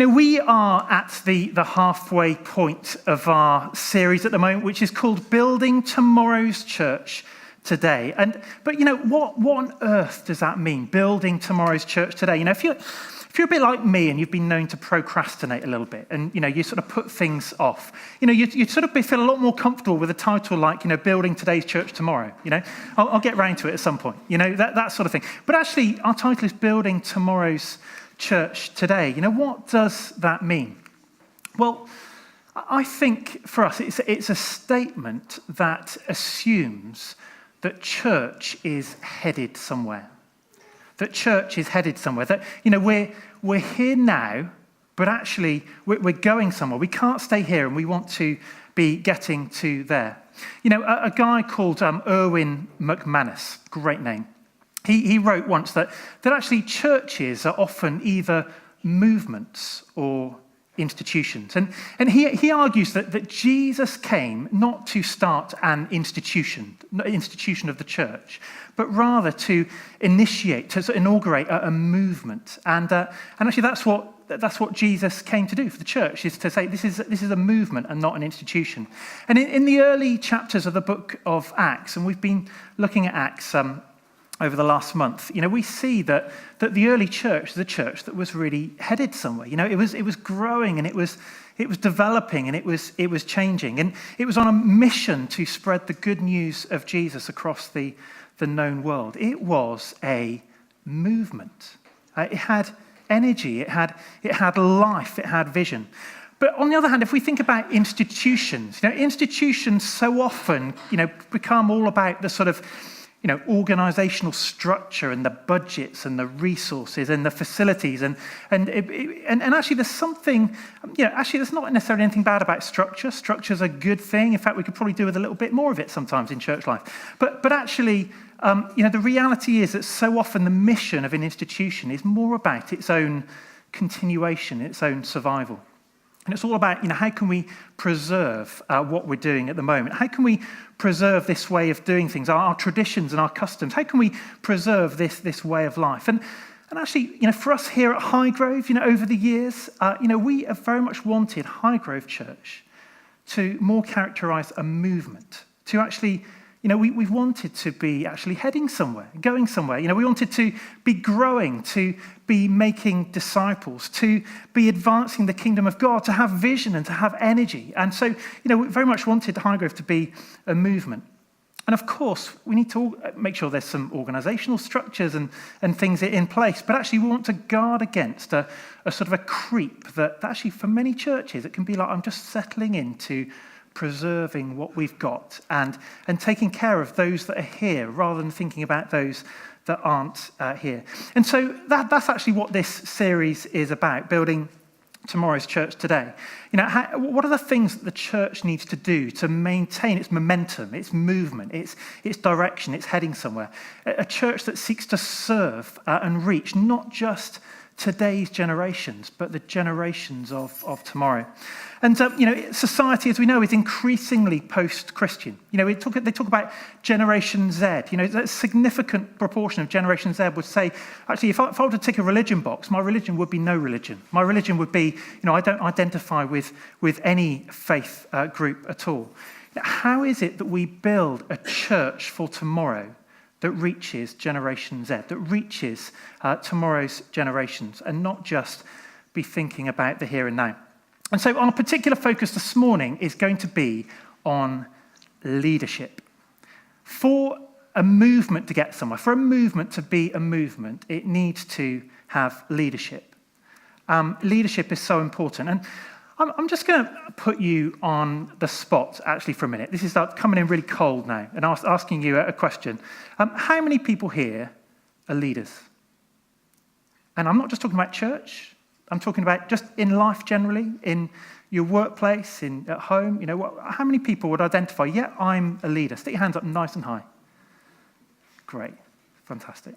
We are at the halfway point of our series at the moment, which is called Building Tomorrow's Church Today. But what on earth does that mean, building tomorrow's church today? If you're a bit like me and you've been known to procrastinate a little bit and, you sort of put things off, you'd sort of feel a lot more comfortable with a title like, building today's church tomorrow, I'll get round to it at some point, that sort of thing. But actually, our title is Building Tomorrow's Church Today. What does that mean? Well, I think for us, it's a statement that assumes that church is headed somewhere. That church is headed somewhere. That, we're here now, but actually we're going somewhere. We can't stay here and we want to be getting to there. A guy called Erwin McManus, great name, he wrote once that actually churches are often either movements or institutions. And he argues that Jesus came not to start an institution of the church, but rather to initiate, to inaugurate a movement. And actually that's what Jesus came to do for the church, is to say this is a movement and not an institution. And in the early chapters of the book of Acts, and we've been looking at Acts over the last month, we see that the early church was a church that was really headed somewhere. It was growing and it was developing and it was changing, and it was on a mission to spread the good news of Jesus across the known world. It was a movement. It had energy. It had life. It had vision. But on the other hand, if we think about institutions, institutions so often, become all about the sort of organizational structure and the budgets and the resources and the facilities and actually there's something, actually there's not necessarily anything bad about structure. Structure's a good thing. In fact, we could probably do with a little bit more of it sometimes in church life. But actually, the reality is that so often the mission of an institution is more about its own continuation, its own survival. And it's all about, how can we preserve what we're doing at the moment? How can we preserve this way of doing things, our traditions and our customs? How can we preserve this way of life? And actually, for us here at Highgrove, over the years, we have very much wanted Highgrove Church to more characterize a movement, to actually, we've wanted to be actually heading somewhere, going somewhere. We wanted to be growing, to be making disciples, to be advancing the kingdom of God, to have vision and to have energy. And so, we very much wanted Highgrove to be a movement. And of course, we need to make sure there's some organizational structures and things in place. But actually, we want to guard against a sort of a creep that actually for many churches, it can be like, I'm just settling into preserving what we've got and taking care of those that are here rather than thinking about those that aren't here. And so that's actually what this series is about, building tomorrow's church today. What are the things that the church needs to do to maintain its momentum, its movement, its direction, its heading somewhere? A church that seeks to serve and reach not just today's generations, but the generations of tomorrow. And, society, as we know, is increasingly post-Christian. They talk about Generation Z. A significant proportion of Generation Z would say, actually, if I were to tick a religion box, my religion would be no religion. My religion would be, I don't identify with any faith group at all. How is it that we build a church for tomorrow that reaches Generation Z, that reaches tomorrow's generations, and not just be thinking about the here and now? And so our particular focus this morning is going to be on leadership. For a movement to get somewhere, for a movement to be a movement, it needs to have leadership. Leadership is so important. And I'm just going to put you on the spot, actually, for a minute. This is coming in really cold now, and asking you a question. How many people here are leaders? And I'm not just talking about church. I'm talking about just in life generally, in your workplace, at home. How many people would identify, yeah, I'm a leader? Stick your hands up nice and high. Great. Fantastic.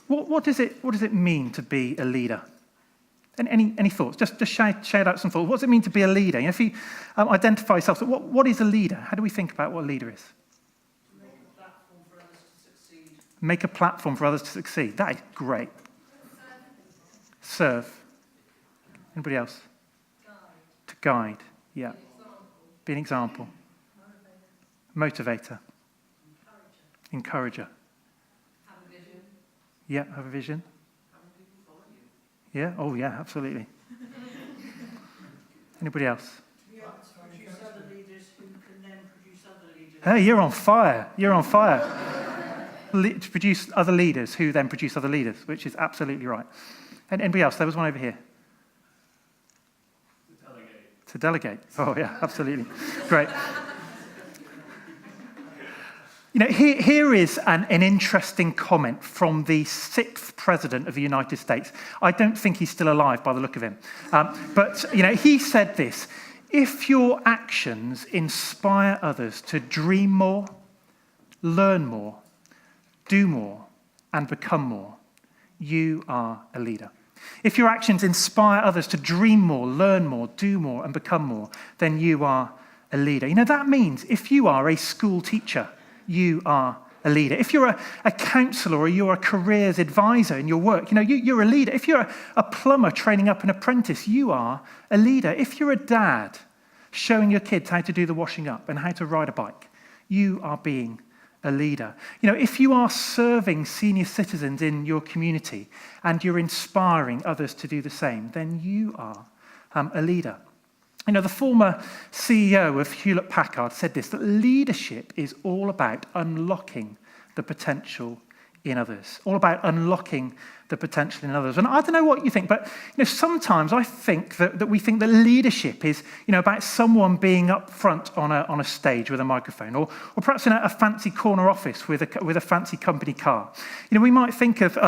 What does it mean to be a leader? Any thoughts? Just shout out some thoughts. What does it mean to be a leader? If you identify yourself, so what is a leader? How do we think about what a leader is? Make a platform for others to succeed. Make a platform for others to succeed. That is great. Serve. Anybody else? Guide. To guide. Yeah. Example. Be an example. Motivator. Encourager. Encourager. Have a vision. Yeah, have a vision. Having people follow you. Yeah, oh yeah, absolutely. Anybody else? To be able to produce other leaders who can then produce other leaders. Hey, you're on fire. You're on fire. To produce other leaders who then produce other leaders, which is absolutely right. And anybody else? There was one over here. To delegate. To delegate. Oh yeah, absolutely. Great. Here is an interesting comment from the 6th President of the United States. I don't think he's still alive by the look of him. But he said this: if your actions inspire others to dream more, learn more, do more, and become more, you are a leader. If your actions inspire others to dream more, learn more, do more, and become more, then you are a leader. That means if you are a school teacher, you are a leader. If you're a counsellor or you're a careers advisor in your work, you're a leader. If you're a plumber training up an apprentice, you are a leader. If you're a dad showing your kids how to do the washing up and how to ride a bike, you are being a leader. If you are serving senior citizens in your community and you're inspiring others to do the same, then you are a leader. The former CEO of Hewlett-Packard said this, that leadership is all about unlocking the potential in others, all about unlocking the potential in others. And I don't know what you think, but sometimes I think that we think that leadership is about someone being up front on a stage with a microphone, or perhaps in a fancy corner office with a fancy company car. We might think of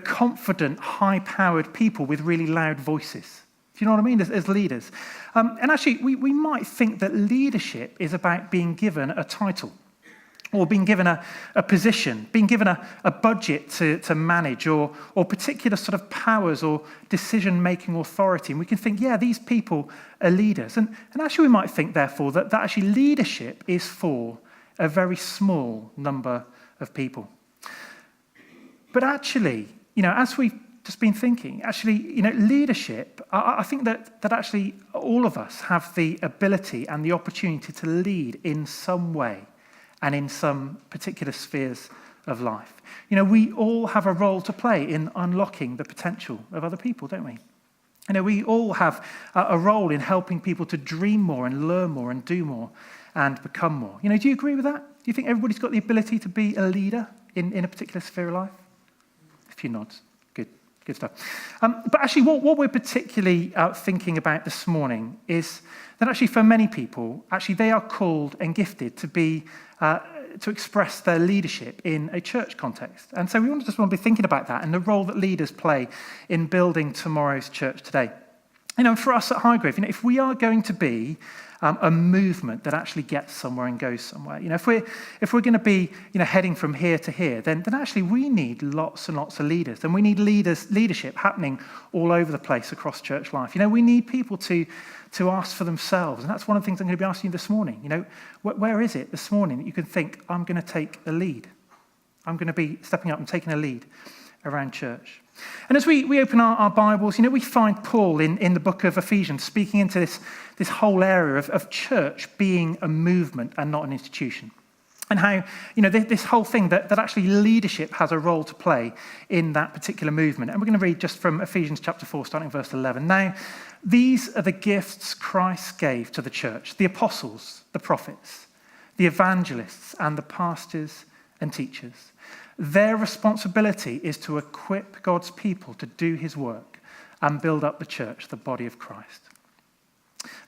confident, high-powered people with really loud voices. Do you know what I mean? As leaders. And actually, we might think that leadership is about being given a title, or being given a position, being given a budget to manage, or particular sort of powers or decision-making authority. And we can think, yeah, these people are leaders. And actually, we might think, therefore, that actually leadership is for a very small number of people. But actually, as we've just been thinking, actually, leadership, I think that actually all of us have the ability and the opportunity to lead in some way and in some particular spheres of life. We all have a role to play in unlocking the potential of other people, don't we? We all have a role in helping people to dream more and learn more and do more and become more. Do you agree with that? Do you think everybody's got the ability to be a leader in a particular sphere of life? A few nods. Good stuff. But actually, what we're particularly thinking about this morning is that actually for many people, actually they are called and gifted to be to express their leadership in a church context. And so we want to be thinking about that and the role that leaders play in building tomorrow's church today. For us at Highgrove, if we are going to be a movement that actually gets somewhere and goes somewhere, if we're going to be heading from here to here, then actually we need lots and lots of leaders, and we need leadership happening all over the place across church life. We need people to ask for themselves, and that's one of the things I'm going to be asking you this morning. Where is it this morning that you can think, I'm going to take a lead? I'm going to be stepping up and taking a lead around church. And as we open our Bibles, we find Paul in the book of Ephesians speaking into this whole area of church being a movement and not an institution. And how, this whole thing that actually leadership has a role to play in that particular movement. And we're going to read just from Ephesians chapter 4, starting verse 11. Now, these are the gifts Christ gave to the church: the apostles, the prophets, the evangelists, and the pastors and teachers. Their responsibility is to equip God's people to do his work and build up the church, the body of Christ.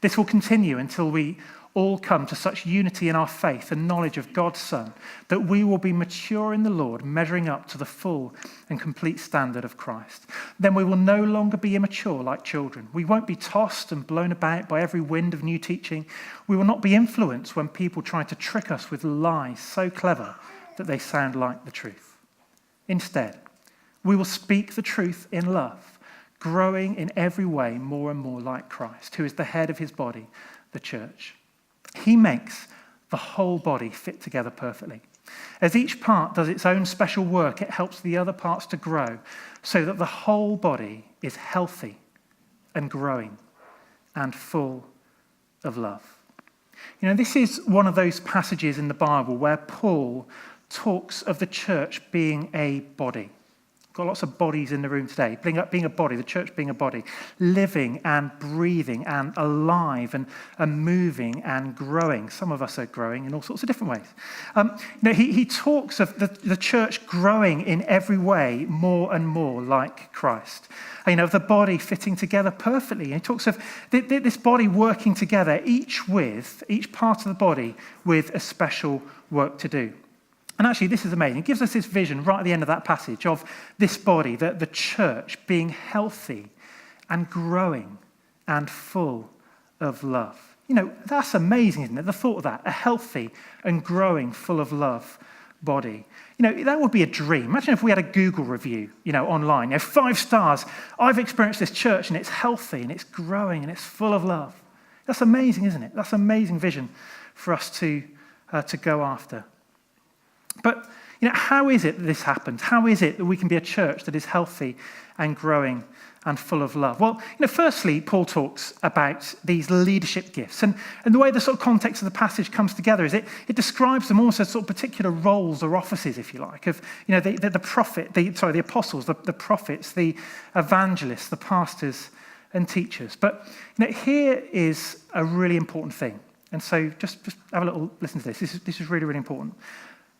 This will continue until we all come to such unity in our faith and knowledge of God's Son that we will be mature in the Lord, measuring up to the full and complete standard of Christ. Then we will no longer be immature like children. We won't be tossed and blown about by every wind of new teaching. We will not be influenced when people try to trick us with lies so clever that they sound like the truth. Instead, we will speak the truth in love, growing in every way more and more like Christ, who is the head of his body, the church. He makes the whole body fit together perfectly. As each part does its own special work, it helps the other parts to grow so that the whole body is healthy and growing and full of love. This is one of those passages in the Bible where Paul talks of the church being a body. Got lots of bodies in the room today. Being a body, the church being a body, living and breathing and alive and moving and growing. Some of us are growing in all sorts of different ways. He talks of the church growing in every way more and more like Christ. Of the body fitting together perfectly. And he talks of this body working together, each part of the body with a special work to do. And actually, this is amazing. It gives us this vision right at the end of that passage of this body, the church being healthy and growing and full of love. That's amazing, isn't it? The thought of that, a healthy and growing, full of love body. That would be a dream. Imagine if we had a Google review, online. 5 stars. I've experienced this church and it's healthy and it's growing and it's full of love. That's amazing, isn't it? That's an amazing vision for us to go after. But, how is it that this happens? How is it that we can be a church that is healthy and growing and full of love? Well, firstly, Paul talks about these leadership gifts. And the way the sort of context of the passage comes together is it describes them also as sort of particular roles or offices, if you like, of, the prophet, the apostles, the prophets, the evangelists, the pastors and teachers. But, here is a really important thing. And so just have a little listen to this. This is really, really important.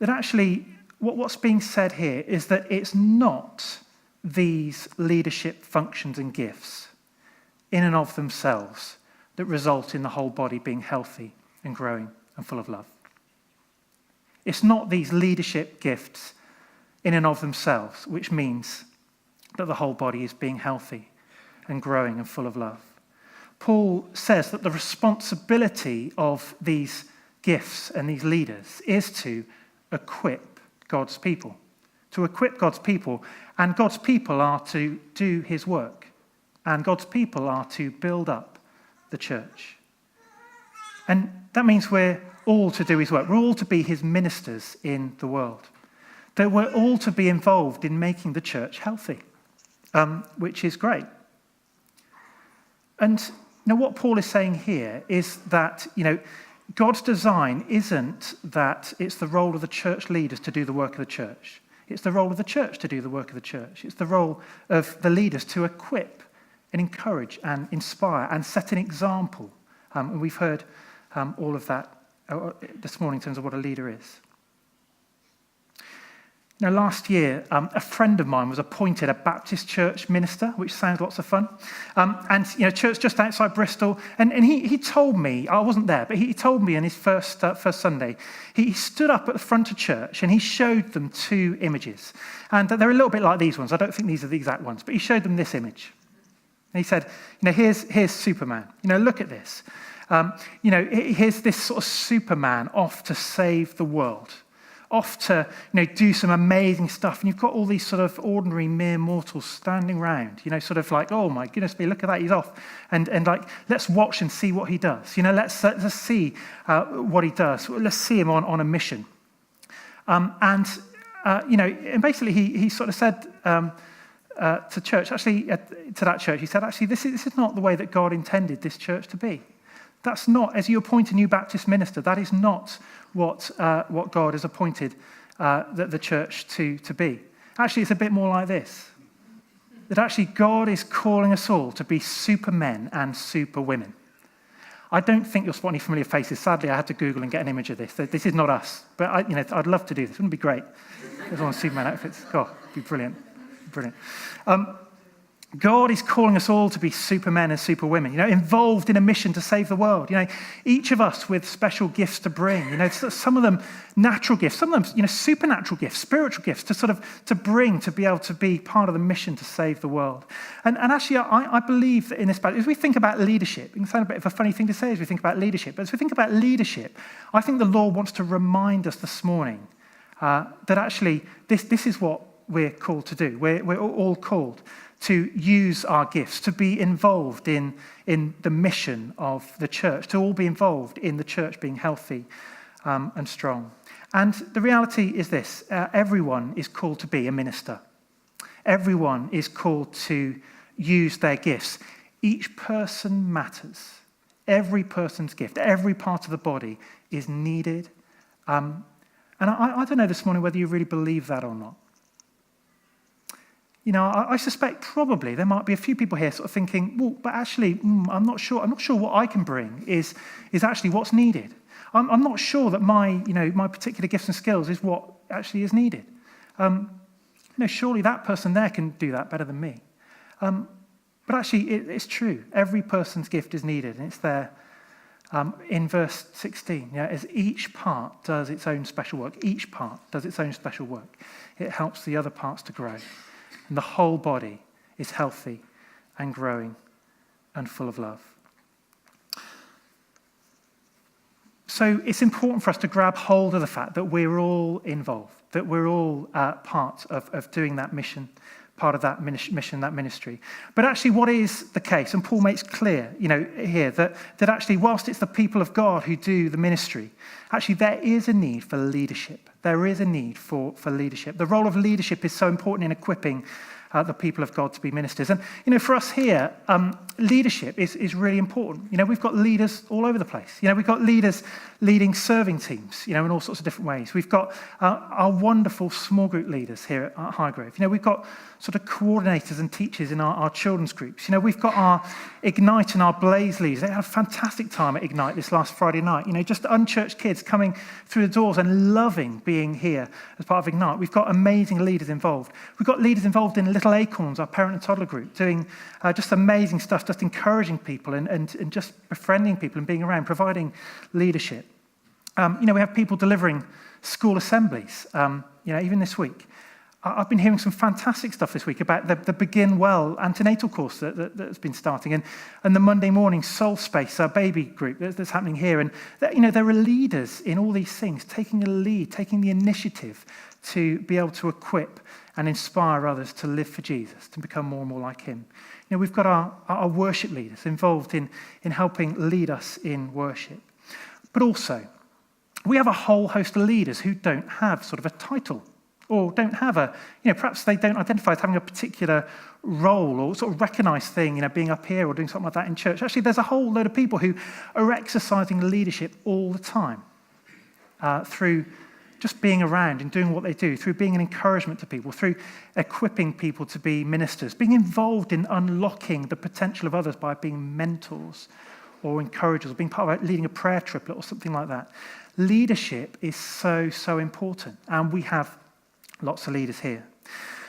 That actually, what's being said here is that it's not these leadership functions and gifts in and of themselves that result in the whole body being healthy and growing and full of love. It's not these leadership gifts in and of themselves, which means that the whole body is being healthy and growing and full of love. Paul says that the responsibility of these gifts and these leaders is to equip God's people. To equip God's people. And God's people are to do his work. And God's people are to build up the church. And that means we're all to do his work. We're all to be his ministers in the world. That we're all to be involved in making the church healthy, which is great. And what Paul is saying here is that, God's design isn't that it's the role of the church leaders to do the work of the church. It's the role of the church to do the work of the church. It's the role of the leaders to equip and encourage and inspire and set an example. And we've heard all of that this morning in terms of what a leader is. Last year, a friend of mine was appointed a Baptist church minister, which sounds lots of fun. And church just outside Bristol. And he told me, I wasn't there, but he told me in his first Sunday, he stood up at the front of church and he showed them 2 images. And they're a little bit like these ones. I don't think these are the exact ones, but he showed them this image. And he said, here's Superman. Look at this. Here's this sort of Superman off to save the world. Off to do some amazing stuff, and you've got all these sort of ordinary mere mortals standing around, sort of like, oh my goodness me, look at that, he's off, and like, let's watch and see what he does. Let's see what he does. Let's see him on a mission. And basically he sort of said to church, actually to that church, he said, actually this is not the way that God intended this church to be. That's not, as you appoint a new Baptist minister, that is not what God has appointed the church to be. Actually, it's a bit more like this. That actually God is calling us all to be supermen and superwomen. I don't think you'll spot any familiar faces. Sadly, I had to Google and get an image of this. This is not us. But I'd love to do this. Wouldn't it be great? Everyone Superman outfits. God, it'd be brilliant. Brilliant. God is calling us all to be supermen and superwomen, involved in a mission to save the world. Each of us with special gifts to bring. Some of them natural gifts, some of them, supernatural gifts, spiritual gifts to bring, to be able to be part of the mission to save the world. And actually, I believe that in this, as we think about leadership, it can sound a bit of a funny thing to say as we think about leadership, but as we think about leadership, I think the Lord wants to remind us this morning that actually this is what we're called to do. We're all called to use our gifts, to be involved in the mission of the church, to all be involved in the church being healthy and strong. And the reality is this, everyone is called to be a minister. Everyone is called to use their gifts Each person matters. Every person's gift, every part of the body is needed. And I don't know this morning whether you really believe that or not. You know, I suspect probably there might be a few people here sort of thinking, well, but actually, I'm not sure what I can bring is actually what's needed. I'm not sure that my particular gifts and skills is what actually is needed. Surely that person there can do that better than me. But actually, it's true. Every person's gift is needed, and it's there in verse 16. Yeah, as each part does its own special work. Each part does its own special work. It helps the other parts to grow. And the whole body is healthy and growing and full of love. So it's important for us to grab hold of the fact that we're all involved, that we're all part of doing that mission, part of that mission, that ministry. But actually what is the case, and Paul makes clear, here, that actually whilst it's the people of God who do the ministry, actually there is a need for leadership. There is a need for leadership. The role of leadership is so important in equipping the people of God to be ministers. And, for us here, leadership is really important. We've got leaders all over the place. We've got leaders leading serving teams, in all sorts of different ways. We've got our wonderful small group leaders here at Highgrove. We've got sort of coordinators and teachers in our children's groups. We've got our Ignite and our Blaze leaders. They had a fantastic time at Ignite this last Friday night. Just unchurched kids coming through the doors and loving being here as part of Ignite. We've got amazing leaders involved. We've got leaders involved in Little Acorns, our parent and toddler group, doing just amazing stuff, just encouraging people and just befriending people and being around, providing leadership. We have people delivering school assemblies, even this week. I've been hearing some fantastic stuff this week about the Begin Well antenatal course that's been starting and the Monday morning Soul Space, our baby group that's happening here. And, there are leaders in all these things, taking a lead, taking the initiative to be able to equip and inspire others to live for Jesus, to become more and more like him. We've got our worship leaders involved in helping lead us in worship. But also, we have a whole host of leaders who don't have sort of a title or don't have perhaps they don't identify as having a particular role or sort of recognised thing, being up here or doing something like that in church. Actually, there's a whole load of people who are exercising leadership all the time through just being around and doing what they do, through being an encouragement to people, through equipping people to be ministers, being involved in unlocking the potential of others by being mentors or encouragers, or being part of leading a prayer triplet or something like that. Leadership is so, so important, and we have lots of leaders here.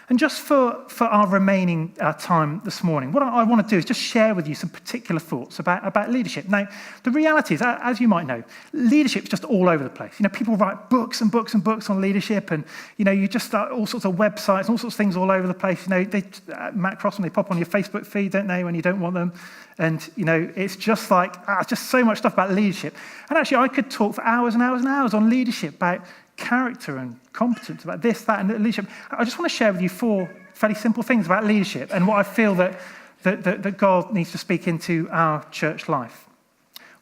And just for our remaining time this morning, what I want to do is just share with you some particular thoughts about leadership. Now, the reality is, as you might know, leadership is just all over the place. People write books and books and books on leadership, and you just start all sorts of websites and all sorts of things all over the place. Matt Crossman, they pop on your Facebook feed, don't they, when you don't want them? And it's just like just so much stuff about leadership. And actually, I could talk for hours and hours and hours on leadership, about character and competence, about this, that, and leadership. I just want to share with you 4 fairly simple things about leadership and what I feel that God needs to speak into our church life.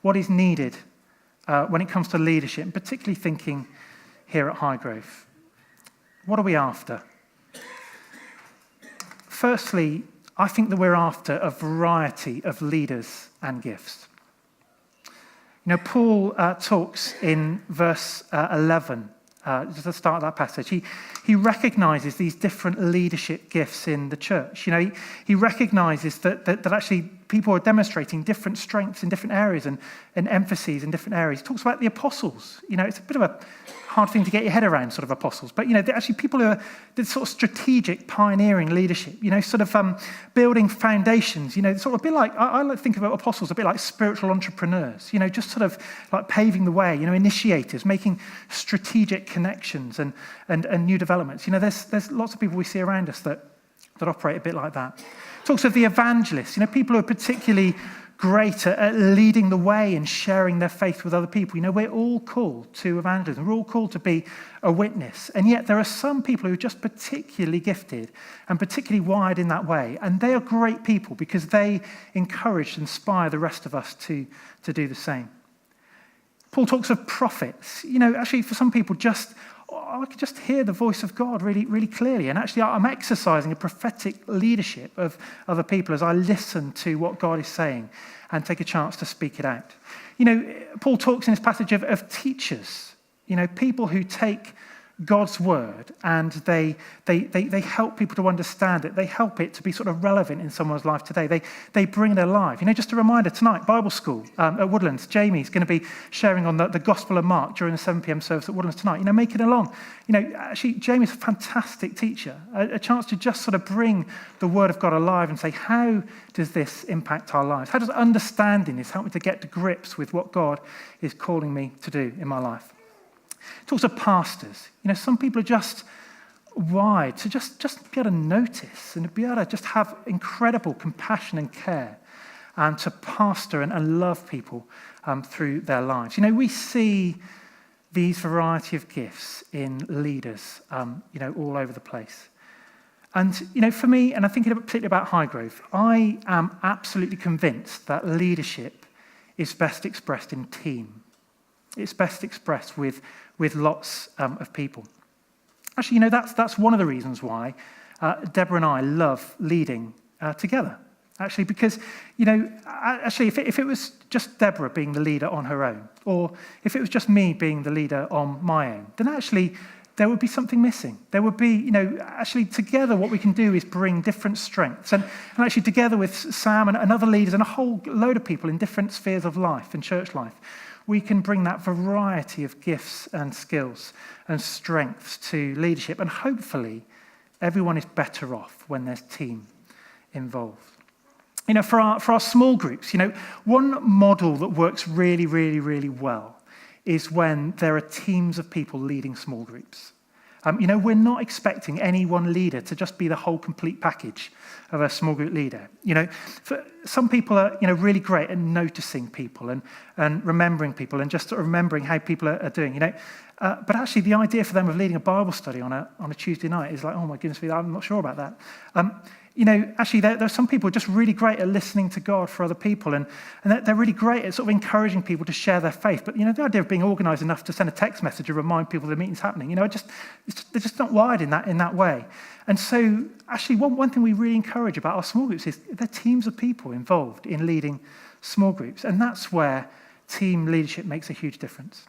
What is needed when it comes to leadership, and particularly thinking here at Highgrove. What are we after? Firstly, I think that we're after a variety of leaders and gifts. Paul talks in verse 11, just at the start of that passage. He recognizes these different leadership gifts in the church. He recognizes that actually people are demonstrating different strengths in different areas and emphases in different areas. He talks about the apostles. It's a bit of a hard thing to get your head around, sort of apostles. But, they're actually people who are sort of strategic, pioneering leadership, sort of building foundations, sort of a bit like, I like to think of apostles a bit like spiritual entrepreneurs, just sort of like paving the way, initiators, making strategic connections and new developments. There's lots of people we see around us that operate a bit like that. Talks of the evangelists, people who are particularly great at leading the way and sharing their faith with other people. We're all called to evangelism. We're all called to be a witness. And yet there are some people who are just particularly gifted and particularly wired in that way. And they are great people because they encourage and inspire the rest of us to do the same. Paul talks of prophets. Actually, for some people, I could just hear the voice of God really, really clearly. And actually, I'm exercising a prophetic leadership of other people as I listen to what God is saying and take a chance to speak it out. Paul talks in this passage of teachers, people who take God's word and they help people to understand it. They help it to be sort of relevant in someone's life today. They bring it alive. Just a reminder, tonight, Bible school at Woodlands. Jamie's going to be sharing on the Gospel of Mark during the 7 p.m. service at Woodlands tonight. Make it along. Actually, Jamie's a fantastic teacher. A chance to just sort of bring the word of God alive and say, how does this impact our lives? How does understanding this help me to get to grips with what God is calling me to do in my life? It talks of pastors. Some people are just wired to just be able to notice and to be able to just have incredible compassion and care and to pastor and love people through their lives. We see these variety of gifts in leaders, all over the place. And, for me, and I think particularly about Highgrove, I am absolutely convinced that leadership is best expressed in team. It's best expressed with lots of people. Actually, that's one of the reasons why Deborah and I love leading together. Actually, because, if it was just Deborah being the leader on her own, or if it was just me being the leader on my own, then actually there would be something missing. There would be, actually together what we can do is bring different strengths. And actually together with Sam and other leaders and a whole load of people in different spheres of life and church life, we can bring that variety of gifts and skills and strengths to leadership. And hopefully, everyone is better off when there's team involved. For our small groups, one model that works really, really, really well is when there are teams of people leading small groups. We're not expecting any one leader to just be the whole complete package of a small group leader. For some people are, really great at noticing people and remembering people and just remembering how people are doing. But actually, the idea for them of leading a Bible study on a Tuesday night is like, oh my goodness, I'm not sure about that. Actually, there are some people just really great at listening to God for other people, and they're really great at sort of encouraging people to share their faith. But, the idea of being organised enough to send a text message and remind people the meeting's happening, they're just not wired in that way. And so, actually, one thing we really encourage about our small groups is there are teams of people involved in leading small groups, and that's where team leadership makes a huge difference.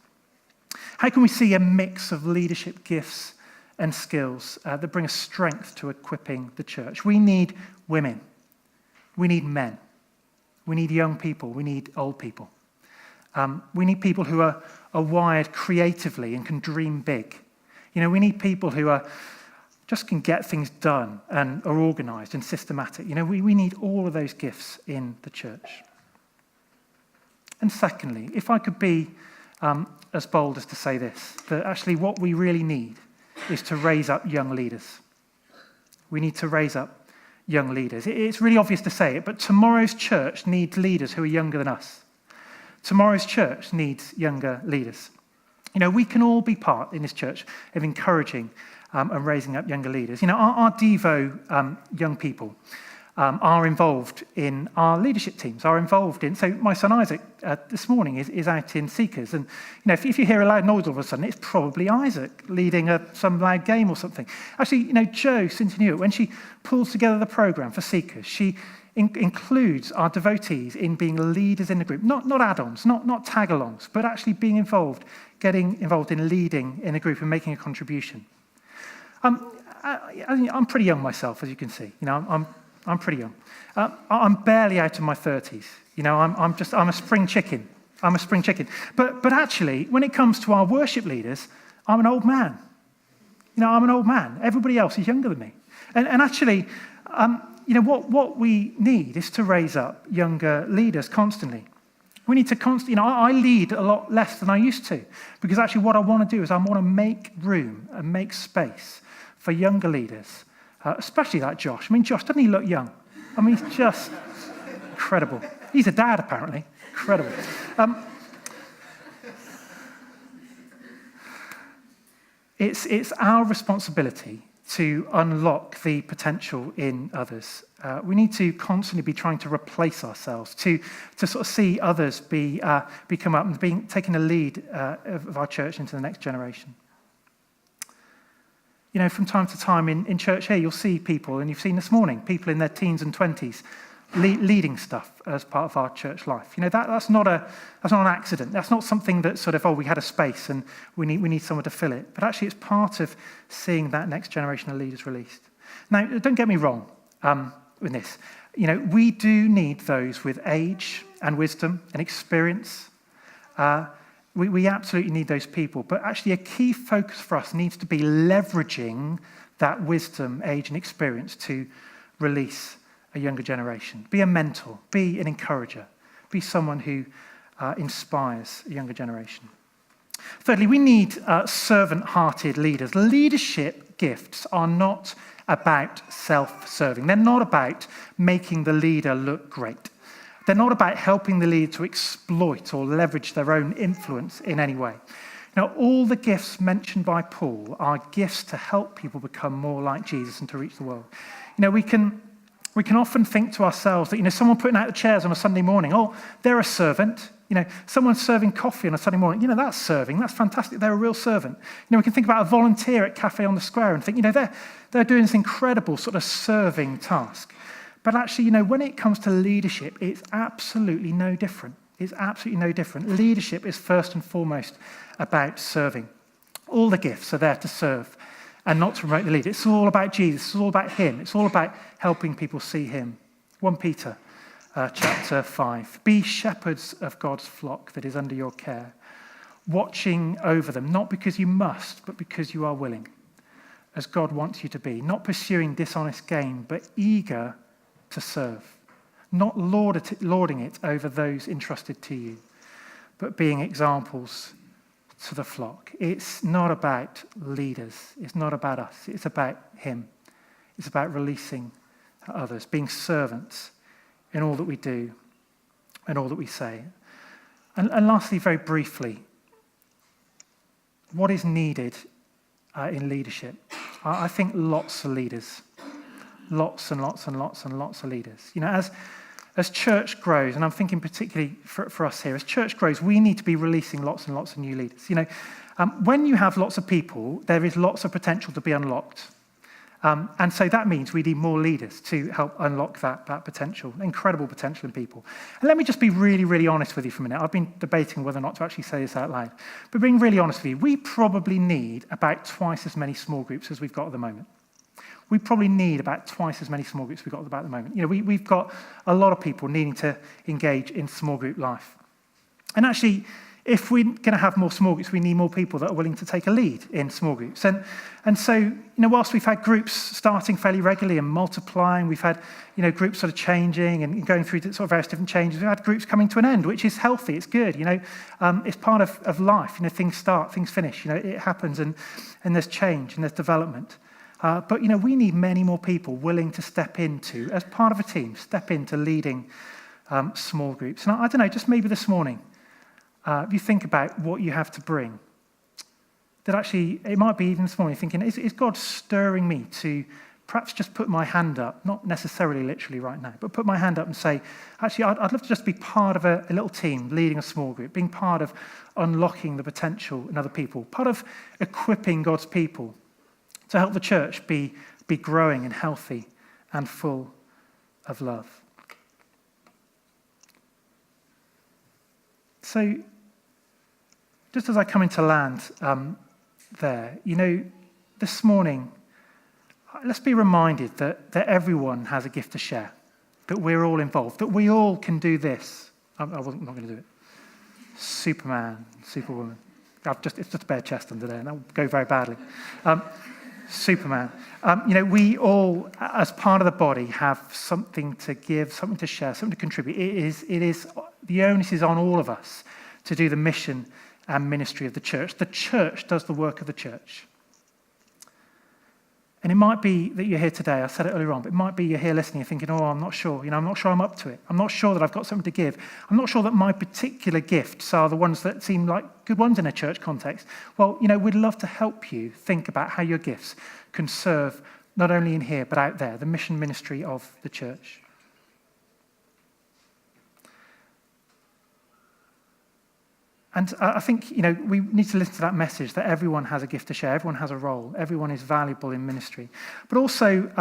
How can we see a mix of leadership gifts and skills that bring a strength to equipping the church? We need women. We need men. We need young people. We need old people. We need people who are wired creatively and can dream big. We need people who just can get things done and are organized and systematic. We need all of those gifts in the church. And secondly, if I could be as bold as to say this, that actually what we really need is to raise up young leaders. We need to raise up young leaders. It's really obvious to say it, but tomorrow's church needs leaders who are younger than us. Tomorrow's church needs younger leaders. We can all be part in this church of encouraging and raising up younger leaders. Our Devo young people are involved in our leadership teams, so my son Isaac this morning is out in Seekers, and if you hear a loud noise all of a sudden, it's probably Isaac leading some loud game or something. Actually, Jo Sinton, when she pulls together the programme for Seekers, she includes our devotees in being leaders in the group, not add-ons, not tag-alongs, but actually being involved, getting involved in leading in a group and making a contribution. I'm pretty young myself, as you can see. I'm pretty young. I'm barely out of my 30s. I'm a spring chicken. But actually, when it comes to our worship leaders, I'm an old man. I'm an old man. Everybody else is younger than me. And actually, what we need is to raise up younger leaders constantly. We need to constantly, I lead a lot less than I used to, because actually what I want to do is I want to make room and make space for younger leaders. Especially like Josh. Josh, doesn't he look young? He's just incredible. He's a dad, apparently. Incredible. It's our responsibility to unlock the potential in others. We need to constantly be trying to replace ourselves, to sort of see others come up and taking the lead of our church into the next generation. You know, from time to time in church here, you'll see people, and you've seen this morning, people in their teens and 20s leading stuff as part of our church life. You know, that's not an accident. That's not something that sort of, we had a space and we need someone to fill it. But actually, it's part of seeing that next generation of leaders released. Now, don't get me wrong with this. You know, we do need those with age and wisdom and experience. We absolutely need those people. But actually, a key focus for us needs to be leveraging that wisdom, age, and experience to release a younger generation. Be a mentor, be an encourager, be someone who inspires a younger generation. Thirdly, we need servant-hearted leaders. Leadership gifts are not about self-serving. They're not about making the leader look great. They're not about helping the leader to exploit or leverage their own influence in any way. Now, all the gifts mentioned by Paul are gifts to help people become more like Jesus and to reach the world. You know, we can often think to ourselves that, you know, someone putting out the chairs on a Sunday morning, they're a servant. You know, someone serving coffee on a Sunday morning, you know, that's serving. That's fantastic. They're a real servant. You know, we can think about a volunteer at Cafe on the Square and think, you know, they're doing this incredible sort of serving task. But actually, you know, when it comes to leadership, it's absolutely no different. It's absolutely no different. Leadership is first and foremost about serving. All the gifts are there to serve and not to promote the leader. It's all about Jesus. It's all about him. It's all about helping people see him. 1 Peter chapter 5. Be shepherds of God's flock that is under your care, watching over them, not because you must, but because you are willing, as God wants you to be, not pursuing dishonest gain, but eager to serve, not lording it over those entrusted to you, but being examples to the flock. It's not about leaders. It's not about us. It's about him. It's about releasing others, being servants in all that we do and all that we say. And lastly, very briefly, what is needed in leadership? I think lots of leaders. Lots and lots and lots and lots of leaders. You know, as church grows, and I'm thinking particularly for us here, as church grows, we need to be releasing lots and lots of new leaders. You know, when you have lots of people, there is lots of potential to be unlocked. And so that means we need more leaders to help unlock that potential, incredible potential in people. And let me just be really, really honest with you for a minute. I've been debating whether or not to actually say this out loud. But being really honest with you, we probably need about twice as many small groups as we've got at the moment. We probably need about twice as many small groups we've got about the moment. You know, we've got a lot of people needing to engage in small group life. And actually, if we're going to have more small groups, we need more people that are willing to take a lead in small groups. And so, you know, whilst we've had groups starting fairly regularly and multiplying, we've had, you know, groups sort of changing and going through sort of various different changes. We've had groups coming to an end, which is healthy. It's good. You know, it's part of life. You know, things start, things finish. You know, it happens, and there's change and there's development. But, you know, we need many more people willing to step into, as part of a team, step into leading small groups. And I don't know, just maybe this morning, if you think about what you have to bring, that actually, it might be even this morning thinking, is God stirring me to perhaps just put my hand up, not necessarily literally right now, but put my hand up and say, actually, I'd love to just be part of a little team, leading a small group, being part of unlocking the potential in other people, part of equipping God's people to help the church be growing and healthy and full of love. So, just as I come into land there, you know, this morning, let's be reminded that everyone has a gift to share, that we're all involved, that we all can do this. I'm not going to do it. Superman, Superwoman. It's just a bare chest under there, and that will go very badly. Superman. You know, we all, as part of the body, have something to give, something to share, something to contribute. It is the onus is on all of us to do the mission and ministry of the church. The church does the work of the church. And it might be that you're here today, I said it earlier on, but it might be you're here listening and thinking, oh, I'm not sure. I'm not sure I'm up to it. I'm not sure that I've got something to give. I'm not sure that my particular gifts are the ones that seem like good ones in a church context. Well, we'd love to help you think about how your gifts can serve not only in here, but out there, the mission ministry of the church. And I think, we need to listen to that message that everyone has a gift to share, everyone has a role, everyone is valuable in ministry. But also,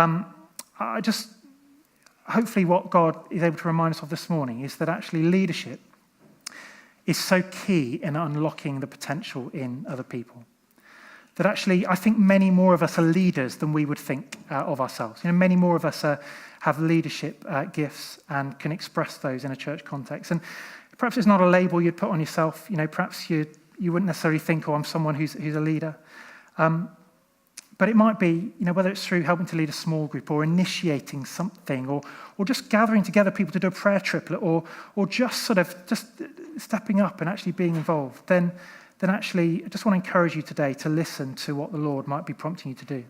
hopefully what God is able to remind us of this morning is that actually leadership is so key in unlocking the potential in other people. That actually, I think many more of us are leaders than we would think of ourselves. Many more of us have leadership gifts and can express those in a church context. And perhaps it's not a label you'd put on yourself. Perhaps you wouldn't necessarily think, oh, I'm someone who's a leader. But it might be, whether it's through helping to lead a small group or initiating something or just gathering together people to do a prayer triplet or just sort of just stepping up and actually being involved, then actually I just want to encourage you today to listen to what the Lord might be prompting you to do.